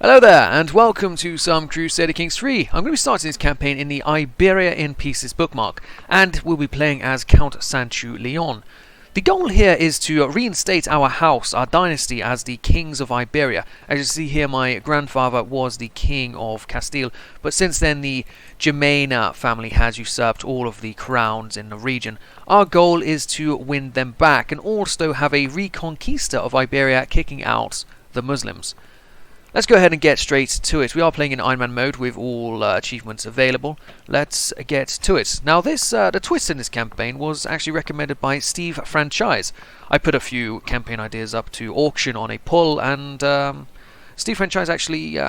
Hello there, and welcome to some Crusader Kings 3. I'm going to be starting this campaign in the Iberia in Pieces bookmark, and we'll be playing as Count Sancho Leon. The goal here is to reinstate our house, our dynasty, as the kings of Iberia. As you see here, my grandfather was the king of Castile, but since then the Germana family has usurped all of the crowns in the region. Our goal is to win them back, and also have a Reconquista of Iberia, kicking out the Muslims. Let's go ahead and get straight to it. We are playing in Iron Man mode with all achievements available. Let's get to it. Now the twist in this campaign was actually recommended by Steve Franchise. I put a few campaign ideas up to auction on a pull, and Steve Franchise actually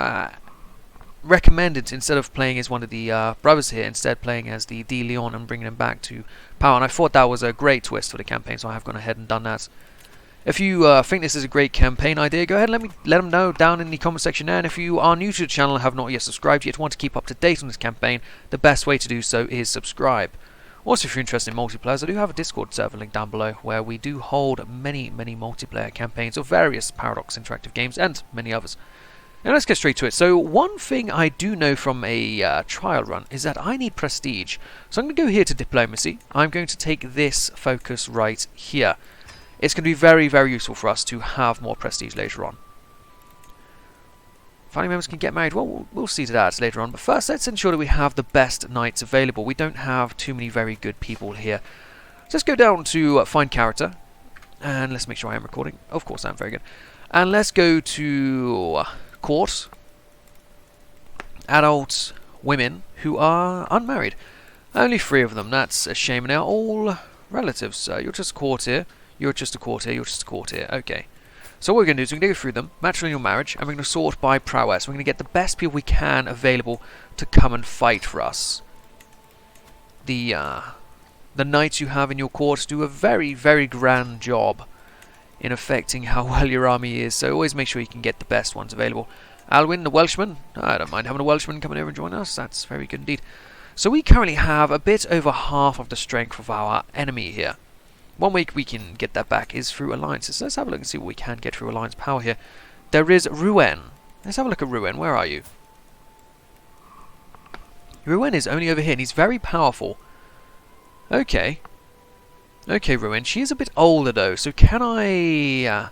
recommended, instead of playing as one of the brothers here, instead playing as the De Leon and bringing him back to power. And I thought that was a great twist for the campaign, so I have gone ahead and done that. If you think this is a great campaign idea, go ahead and let them know down in the comment section there. And if you are new to the channel and have not yet subscribed yet, want to keep up to date on this campaign, the best way to do so is subscribe. Also, if you're interested in multiplayer, I do have a Discord server link down below where we do hold many multiplayer campaigns of various Paradox Interactive games and many others. Now let's get straight to it. So one thing I do know from a trial run is that I need prestige. So I'm going to go here to diplomacy. I'm going to take this focus right here. It's going to be very useful for us to have more prestige later on. Family members can get married. Well, we'll see to that later on. But first, let's ensure that we have the best knights available. We don't have too many very good people here. So let's go down to find character. And let's make sure I am recording. Of course I am. Very good. And let's go to court. Adult women who are unmarried. Only 3 of them. That's a shame. And they're all relatives. You're just a courtier. You're just a courtier, you're just a courtier. Okay. So what we're going to do is we're going to go through them, matrimonial marriage, and we're going to sort by prowess. We're going to get the best people we can available to come and fight for us. The knights you have in your court do a very grand job in affecting how well your army is, so always make sure you can get the best ones available. Alwyn, the Welshman. I don't mind having a Welshman coming over and join us. That's very good indeed. So we currently have a bit over half of the strength of our enemy here. One way we can get that back is through alliances. So let's have a look and see what we can get through alliance power here. There is Rouen. Let's have a look at Rouen. Where are you? Rouen is only over here, and he's very powerful. Okay. Okay, Rouen. She is a bit older, though. So can I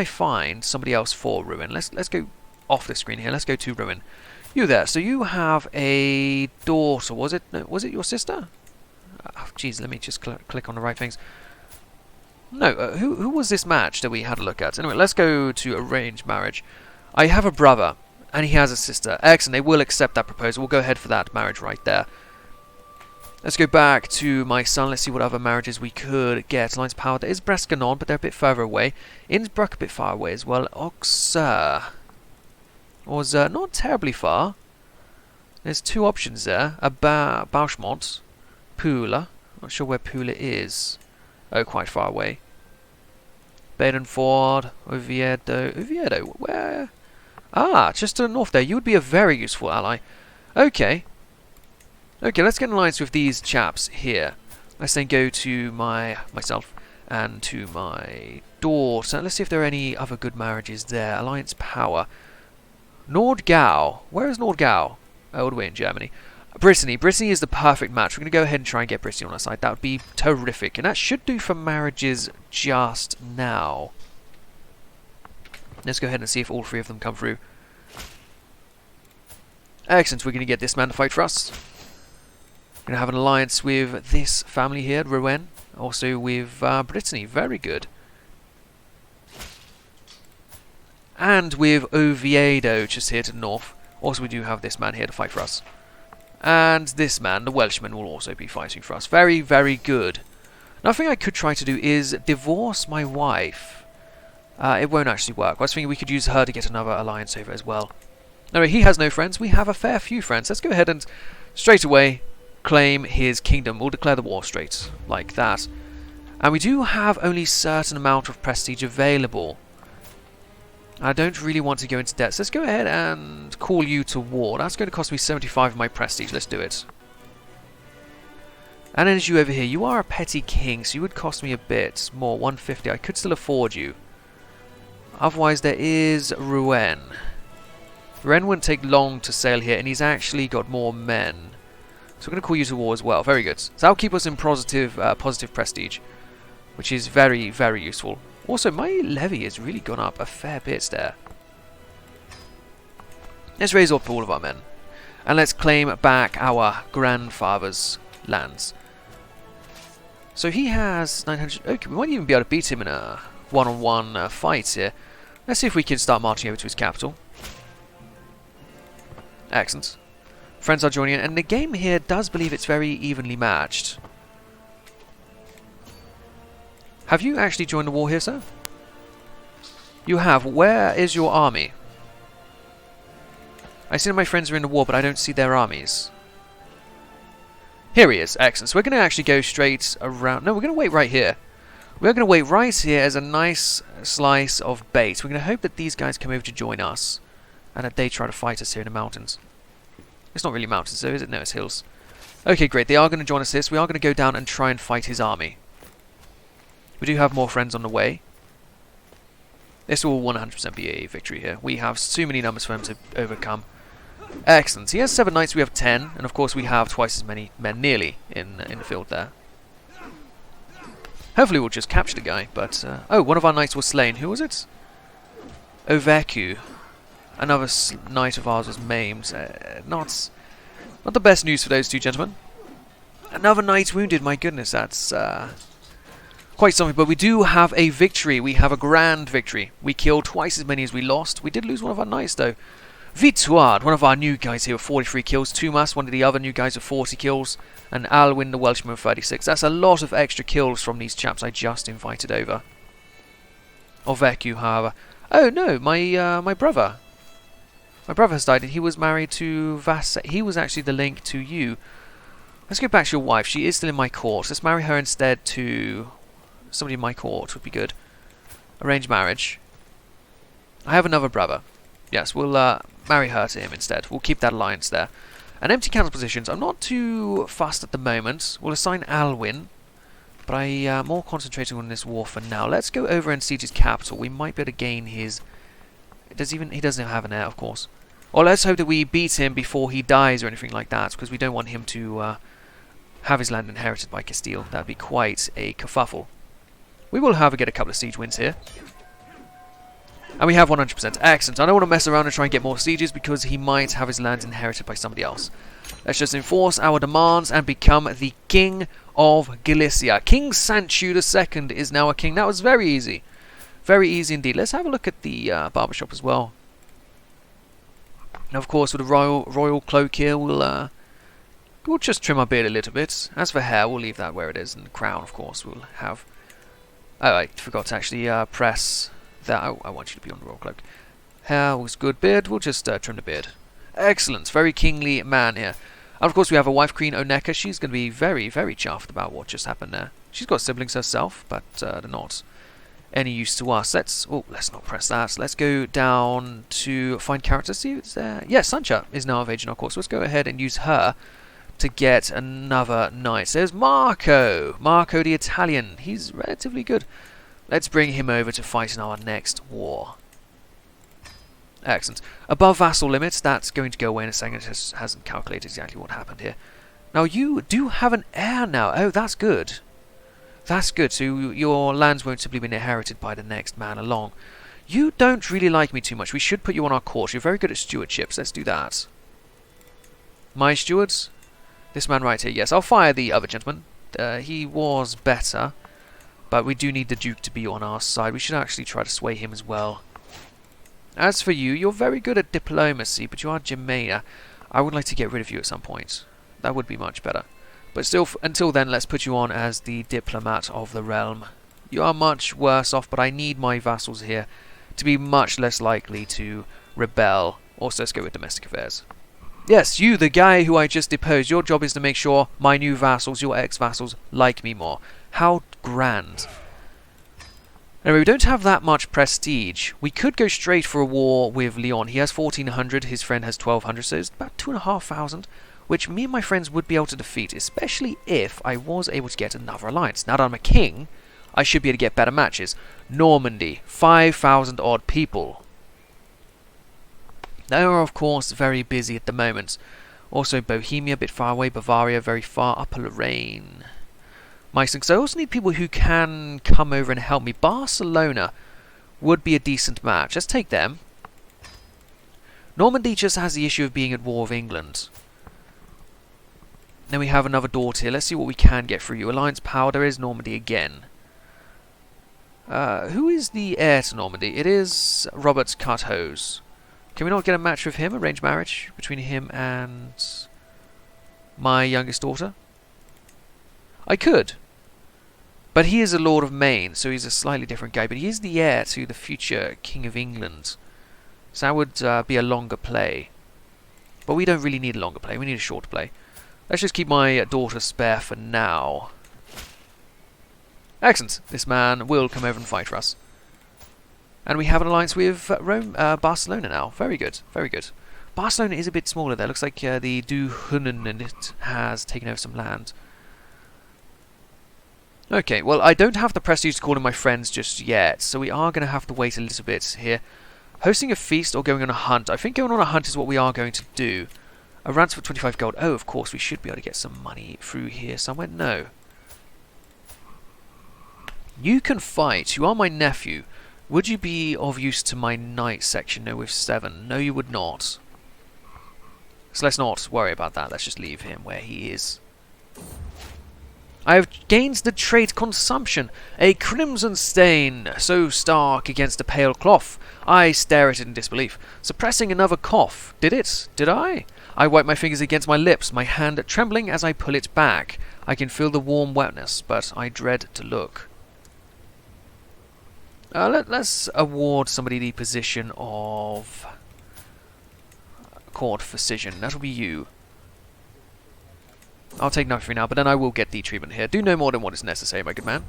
find somebody else for Rouen? Let's go off the screen here. Let's go to Rouen. You there. So you have a daughter. Was it your sister? Oh, geez, let me just click on the right things. No, who was this match that we had a look at? Anyway, let's go to arranged marriage. I have a brother, and he has a sister. Excellent, they will accept that proposal. We'll go ahead for that marriage right there. Let's go back to my son. Let's see what other marriages we could get. Alliance power, there is Brescanon, but they're a bit further away. Innsbruck, a bit far away as well. Auxerre was not terribly far. There's 2 options there. Bauschmont. Pula. Not sure where Pula is. Oh, quite far away. Badenford, Oviedo. Oviedo, where? Ah, just to the north there. You would be a very useful ally. Okay. Okay, let's get an alliance with these chaps here. Let's then go to myself and to my daughter. Let's see if there are any other good marriages there. Alliance power. Nordgau. Where is Nordgau? All the way in Germany. Brittany. Brittany is the perfect match. We're going to go ahead and try and get Brittany on our side. That would be terrific. And that should do for marriages just now. Let's go ahead and see if all 3 of them come through. Excellent. We're going to get this man to fight for us. We're going to have an alliance with this family here, Rouen. Also with Brittany. Very good. And with Oviedo, just here to the north. Also, we do have this man here to fight for us. And this man, the Welshman, will also be fighting for us. Very good. Another thing I could try to do is divorce my wife. It won't actually work. I was thinking we could use her to get another alliance over as well. No, he has no friends. We have a fair few friends. Let's go ahead and straight away claim his kingdom. We'll declare the war straight, like that. And we do have only a certain amount of prestige available. I don't really want to go into debt, so let's go ahead and call you to war. That's going to cost me 75 of my prestige. Let's do it. And then as you over here, you are a petty king, so you would cost me a bit more, 150. I could still afford you. Otherwise, there is Rouen. Rouen wouldn't take long to sail here, and he's actually got more men. So we're going to call you to war as well. Very good. So that'll keep us in positive prestige, which is very, very useful. Also, my levy has really gone up a fair bit there. Let's raise up all of our men. And let's claim back our grandfather's lands. So he has 900... Okay, we might even be able to beat him in a one-on-one fight here. Let's see if we can start marching over to his capital. Excellent. Friends are joining in, and the game here does believe it's very evenly matched. Have you actually joined the war here, sir? You have. Where is your army? I see that my friends are in the war, but I don't see their armies. Here he is. Excellent. So we're going to actually go straight around... No, we're going to wait right here. We're going to wait right here as a nice slice of bait. We're going to hope that these guys come over to join us, and that they try to fight us here in the mountains. It's not really mountains, though, is it? No, it's hills. Okay, great. They are going to join us here, so we are going to go down and try and fight his army. We do have more friends on the way. This will 100% be a victory here. We have too many numbers for him to overcome. Excellent. He has 7 knights, we have 10, and of course we have twice as many men nearly in the field there. Hopefully we'll just capture the guy, but... oh, one of our knights was slain. Who was it? Overku. Another knight of ours was maimed. Not the best news for those two gentlemen. Another knight wounded, my goodness, that's quite something. But we do have a victory. We have a grand victory. We killed twice as many as we lost. We did lose one of our knights, though. Bitchute, one of our new guys here with 43 kills. Tumas, one of the other new guys with 40 kills. And Alwyn, the Welshman, with 36. That's a lot of extra kills from these chaps I just invited over. Overku, however. Oh, no, my brother. My brother has died, and he was married to Vasa. He was actually the link to you. Let's go back to your wife. She is still in my court. Let's marry her instead to somebody in my court. Would be good. Arranged marriage. I have another brother. Yes, we'll marry her to him instead. We'll keep that alliance there. And empty council positions. I'm not too fussed at the moment. We'll assign Alwyn, but I am more concentrating on this war for now. Let's go over and siege his capital. We might be able to gain his... He doesn't have an heir, of course. Or let's hope that we beat him before he dies or anything like that, because we don't want him to have his land inherited by Castile. That would be quite a kerfuffle. We will, however, get a couple of siege wins here. And we have 100%. Excellent. I don't want to mess around and try and get more sieges, because he might have his land inherited by somebody else. Let's just enforce our demands and become the King of Galicia. King Sancho II is now a king. That was very easy. Very easy indeed. Let's have a look at the barbershop as well. Now, of course, with the royal cloak here, we'll just trim our beard a little bit. As for hair, we'll leave that where it is, and the crown, of course, we'll have. Oh, I forgot to actually press that. Oh, I want you to be on the royal cloak. Hair was good. Beard, we'll just trim the beard. Excellent. Very kingly man here. And of course, we have a wife, Queen Oneka. She's going to be very, very chuffed about what just happened there. She's got siblings herself, but they're not any use to us. Let's not press that. Let's go down to find characters. See who's there. Yes, Sancha is now of age in our course. So let's go ahead and use her to get another knight. There's Marco. Marco the Italian. He's relatively good. Let's bring him over to fight in our next war. Excellent. Above vassal limits, that's going to go away in a second. It hasn't calculated exactly what happened here. Now, you do have an heir now. Oh, that's good. That's good. So your lands won't simply be inherited by the next man along. You don't really like me too much. We should put you on our court. You're very good at stewardships. Let's do that. My stewards? This man right here. Yes, I'll fire the other gentleman. He was better. But we do need the Duke to be on our side. We should actually try to sway him as well. As for you, you're very good at diplomacy, but you are Jemena. I would like to get rid of you at some point. That would be much better. But still, until then, let's put you on as the diplomat of the realm. You are much worse off, but I need my vassals here to be much less likely to rebel. Also, let's go with domestic affairs. Yes, you, the guy who I just deposed, your job is to make sure my new vassals, your ex-vassals, like me more. How grand. Anyway, we don't have that much prestige. We could go straight for a war with Leon. He has 1,400, his friend has 1,200, so it's about 2,500, which me and my friends would be able to defeat, especially if I was able to get another alliance. Now that I'm a king, I should be able to get better matches. Normandy, 5,000 odd people. They are of course very busy at the moment. Also Bohemia, a bit far away. Bavaria, very far. Upper Lorraine. Meissen. So I also need people who can come over and help me. Barcelona would be a decent match. Let's take them. Normandy just has the issue of being at war with England. Then we have another Dort here. Let's see what we can get through you. Alliance Power, there is Normandy again. Who is the heir to Normandy? It is Robert Carthose. Can we not get a match with him? Arranged marriage between him and my youngest daughter? I could. But he is a Lord of Maine, so he's a slightly different guy. But he is the heir to the future King of England. So that would be a longer play. But we don't really need a longer play. We need a shorter play. Let's just keep my daughter spare for now. Excellent. This man will come over and fight for us. And we have an alliance with Barcelona now. Very good. Very good. Barcelona is a bit smaller there. Looks like the Duhunen has taken over some land. Okay, well, I don't have the prestige to call in my friends just yet, so we are going to have to wait a little bit here. Hosting a feast or going on a hunt? I think going on a hunt is what we are going to do. A ransom for 25 gold. Oh, of course, we should be able to get some money through here somewhere. No. You can fight. You are my nephew. Would you be of use to my knight section? No, with 7. No, you would not. So let's not worry about that. Let's just leave him where he is. I have gained the trait consumption, a crimson stain so stark against a pale cloth. I stare at it in disbelief, suppressing another cough. Did it? Did I? I wipe my fingers against my lips, my hand trembling as I pull it back. I can feel the warm wetness, but I dread to look. Let's award somebody the position of court physician. That'll be you. I'll take nothing now, but then I will get the treatment here. Do no more than what is necessary, my good man.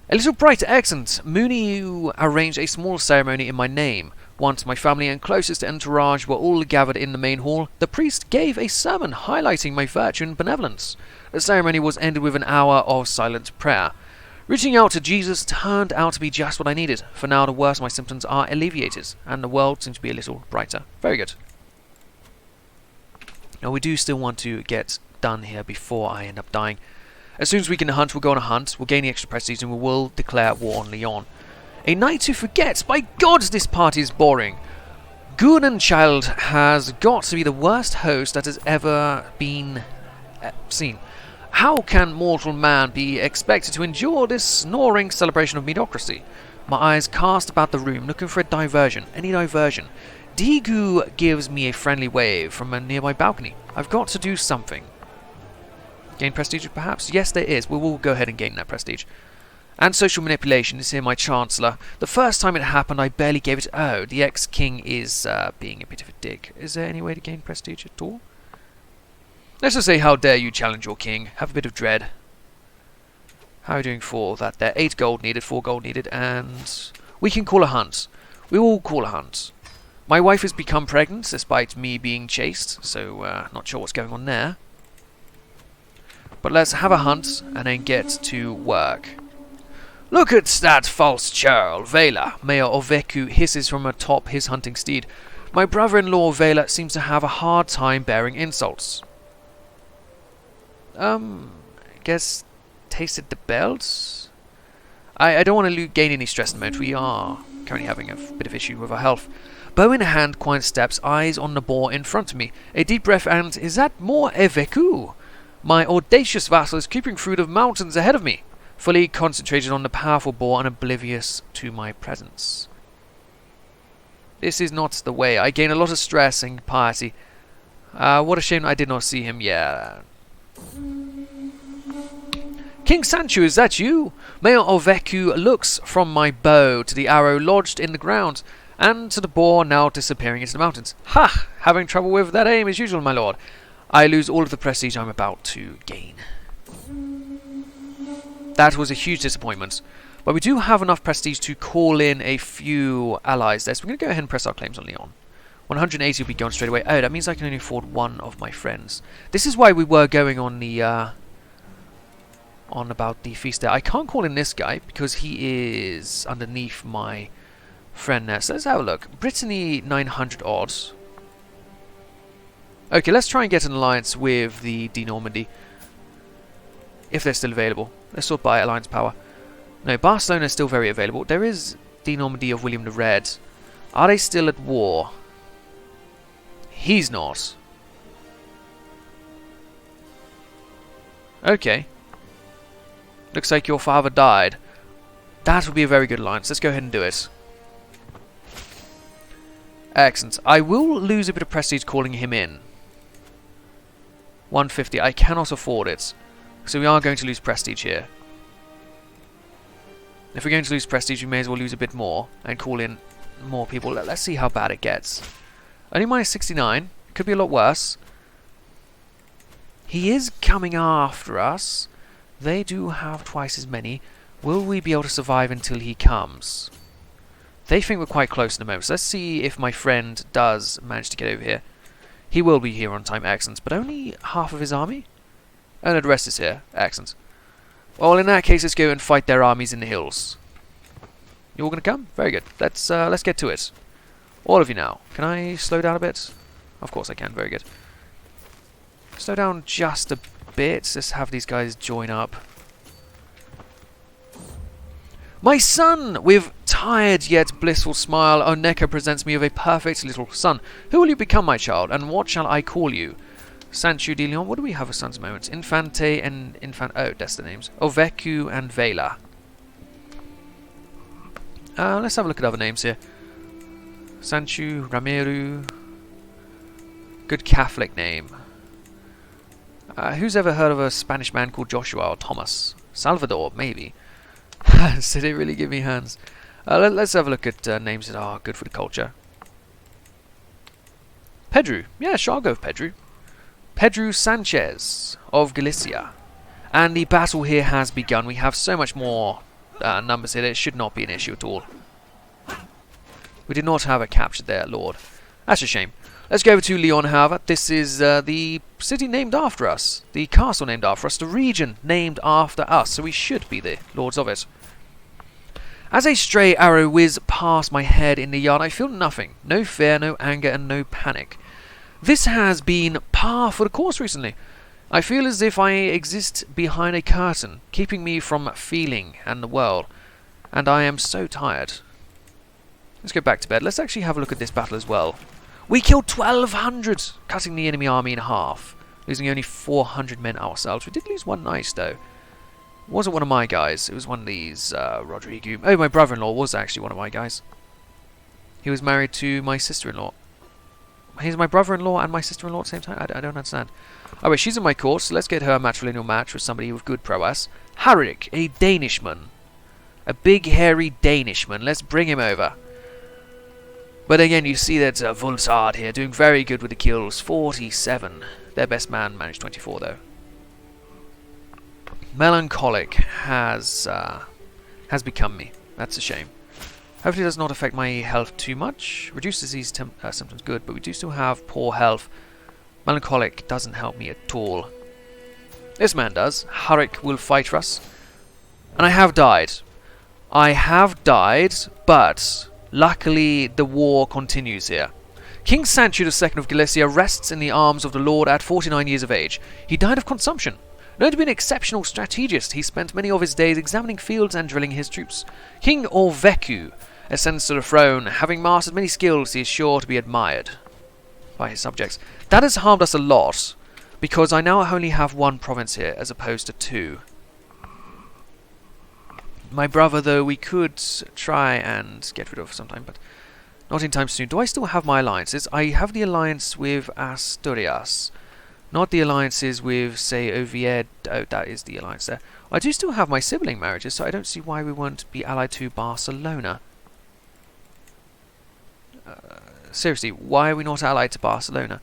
A little bright, excellent. Mooney, you arranged a small ceremony in my name. Once my family and closest entourage were all gathered in the main hall, the priest gave a sermon highlighting my virtue and benevolence. The ceremony was ended with an hour of silent prayer. Reaching out to Jesus turned out to be just what I needed. For now, the worst of my symptoms are alleviated, and the world seems to be a little brighter. Very good. Now, we do still want to get done here before I end up dying. As soon as we can hunt, we'll go on a hunt. We'll gain the extra prestige, and we will declare war on Lyon. A night to forget. By God, this party is boring. Gudenchild has got to be the worst host that has ever been seen. How can mortal man be expected to endure this snoring celebration of mediocrity? My eyes cast about the room, looking for a diversion. Any diversion. Digu gives me a friendly wave from a nearby balcony. I've got to do something. Gain prestige, perhaps? Yes, there is. We will go ahead and gain that prestige. And social manipulation is here, my Chancellor. The first time it happened, I barely gave it... Oh, the ex-king is being a bit of a dick. Is there any way to gain prestige at all? Let's just say, how dare you challenge your king. Have a bit of dread. How are you doing for that there? 8 gold needed, 4 gold needed, and... we can call a hunt. We will call a hunt. My wife has become pregnant, despite me being chased, so not sure what's going on there. But let's have a hunt, and then get to work. Look at that false churl, Vela. Mayor Oveku hisses from atop his hunting steed. My brother-in-law, Vela, seems to have a hard time bearing insults. Guess tasted the belts? I don't want to gain any stress in the moment. We are currently having a bit of issue with our health. Bow in hand, quiet steps, eyes on the boar in front of me. A deep breath, and is that more Eveku? My audacious vassal is creeping through the mountains ahead of me, fully concentrated on the powerful boar and oblivious to my presence. This is not the way. I gain a lot of stress and piety. What a shame I did not see him. Yeah. King Sancho, is that you? Mayor Oveku looks from my bow to the arrow lodged in the ground, and to the boar now disappearing into the mountains. Ha! Having trouble with that aim as usual, my lord. I lose all of the prestige I'm about to gain. That was a huge disappointment. But we do have enough prestige to call in a few allies there. So we're going to go ahead and press our claims on Lyon. 180 will be gone straight away. Oh, that means I can only afford one of my friends. This is why we were going on the on about the feast there. I can't call in this guy because he is underneath my friend there. So let's have a look. Brittany 900 odds. Okay, let's try and get an alliance with the de Normandy. If they're still available. Let's sort by alliance power. No, Barcelona is still very available. There is de Normandy of William the Red. Are they still at war? He's not. Okay. Looks like your father died. That would be a very good alliance. Let's go ahead and do it. Excellent. I will lose a bit of prestige calling him in. 150. I cannot afford it. So we are going to lose prestige here. If we're going to lose prestige, we may as well lose a bit more and call in more people. Let's see how bad it gets. Only minus 69. It could be a lot worse. He is coming after us. They do have twice as many. Will we be able to survive until he comes? They think we're quite close in the moment. So let's see if my friend does manage to get over here. He will be here on time. Excellent. But only half of his army? Oh no, the rest is here. Excellent. Well, in that case, let's go and fight their armies in the hills. You all going to come? Very good. Let's get to it. All of you now. Can I slow down a bit? Of course I can. Very good. Slow down just a bit. Let's have these guys join up. My son! With tired yet blissful smile, Oneka presents me with a perfect little son. Who will you become, my child, and what shall I call you? Sancho de Leon. What do we have for sons at the moment? Infante and Infant. Oh, that's the names. Oveku and Vela. Let's have a look at other names here. Sancho, Ramiru. Good Catholic name. Who's ever heard of a Spanish man called Joshua or Thomas? Salvador, maybe. So they really give me hands. Let's have a look at names that are good for the culture. Pedro. Yeah, sure, I'll go with Pedro. Pedro Sanchez of Galicia. And the battle here has begun. We have so much more numbers here that it should not be an issue at all. We did not have a capture there, Lord. That's a shame. Let's go over to Leon, however. This is the city named after us. The castle named after us. The region named after us. So we should be the lords of it. As a stray arrow whizzes past my head in the yard, I feel nothing. No fear, no anger, and no panic. This has been par for the course recently. I feel as if I exist behind a curtain, keeping me from feeling and the world. And I am so tired. Let's go back to bed. Let's actually have a look at this battle as well. We killed 1,200, cutting the enemy army in half, losing only 400 men ourselves. We did lose one nice, though. It wasn't one of my guys. It was one of these, Rodrigo. Oh, my brother-in-law was actually one of my guys. He was married to my sister-in-law. He's my brother-in-law and my sister-in-law at the same time? I don't understand. Oh, wait, she's in my court, so let's get her a matrilineal match with somebody with good prowess. Harik, a Danishman. A big, hairy Danishman. Let's bring him over. But again, you see that Vulsard here doing very good with the kills. 47. Their best man managed 24, though. Melancholic has become me. That's a shame. Hopefully it does not affect my health too much. Reduce disease symptoms, good, but we do still have poor health. Melancholic doesn't help me at all. This man does. Harik will fight for us. And I have died. I have died, but luckily the war continues here. King Sancho II of Galicia rests in the arms of the Lord at 49 years of age. He died of consumption. Known to be an exceptional strategist, he spent many of his days examining fields and drilling his troops. King Orveku ascends to the throne. Having mastered many skills, he is sure to be admired by his subjects. That has harmed us a lot, because I now only have one province here, as opposed to two. My brother, though, we could try and get rid of sometime, but not in time soon. Do I still have my alliances? I have the alliance with Asturias. Not the alliances with, say, Oviedo. Oh, that is the alliance there. I do still have my sibling marriages, so I don't see why we won't be allied to Barcelona. Seriously, why are we not allied to Barcelona?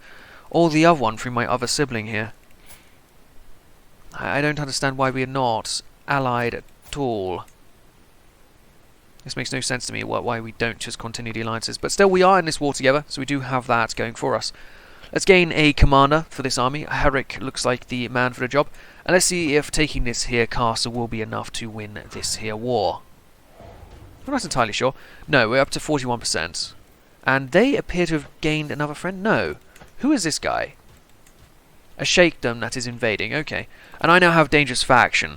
Or the other one through my other sibling here. I don't understand why we are not allied at all. This makes no sense to me, why we don't just continue the alliances. But still, we are in this war together, so we do have that going for us. Let's gain a commander for this army. Herrick looks like the man for the job. And let's see if taking this here castle will be enough to win this here war. I'm not entirely sure. No, we're up to 41%. And they appear to have gained another friend? No. Who is this guy? A sheikdom that is invading. Okay. And I now have dangerous faction.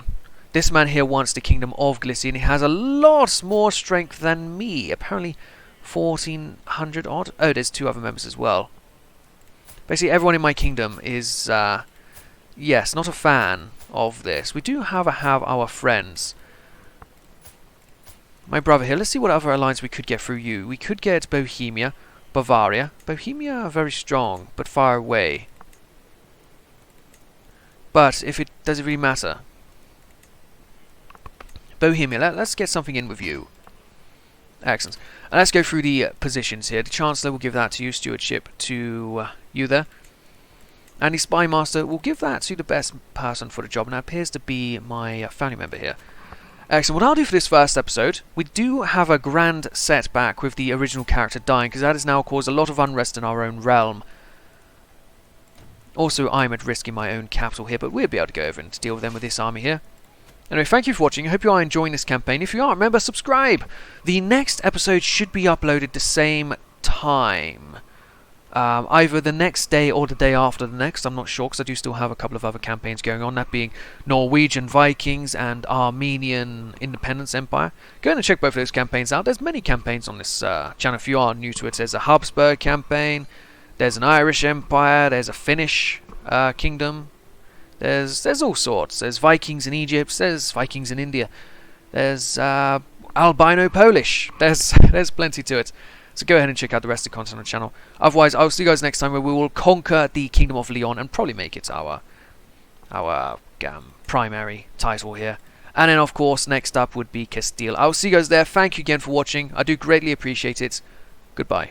This man here wants the kingdom of Galicia, and he has a lot more strength than me. Apparently 1,400 odd. Oh, there's 2 other members as well. Basically, everyone in my kingdom is, yes, not a fan of this. We do, however, have our friends. My brother here. Let's see what other alliance we could get through you. We could get Bohemia, Bavaria. Bohemia are very strong, but far away. But if it does it really matter? Bohemia, let's get something in with you. Excellent. And let's go through the positions here. The Chancellor will give that to you, stewardship to you there. And the Spy Master will give that to the best person for the job, and that appears to be my family member here. Excellent. What I'll do for this first episode, we do have a grand setback with the original character dying, because that has now caused a lot of unrest in our own realm. Also, I'm at risk in my own capital here, but we'll be able to go over and deal with them with this army here. Anyway, thank you for watching. I hope you are enjoying this campaign. If you are, remember, subscribe! The next episode should be uploaded the same time. Either the next day or the day after the next. I'm not sure, because I do still have a couple of other campaigns going on, that being Norwegian Vikings and Armenian Independence Empire. Go ahead and check both of those campaigns out. There's many campaigns on this channel if you are new to it. There's a Habsburg campaign, there's an Irish Empire, there's a Finnish kingdom. There's all sorts. There's Vikings in Egypt. There's Vikings in India. There's Albino Polish. There's plenty to it. So go ahead and check out the rest of the content on the channel. Otherwise, I'll see you guys next time where we will conquer the Kingdom of Leon and probably make it our primary title here. And then, of course, next up would be Castile. I'll see you guys there. Thank you again for watching. I do greatly appreciate it. Goodbye.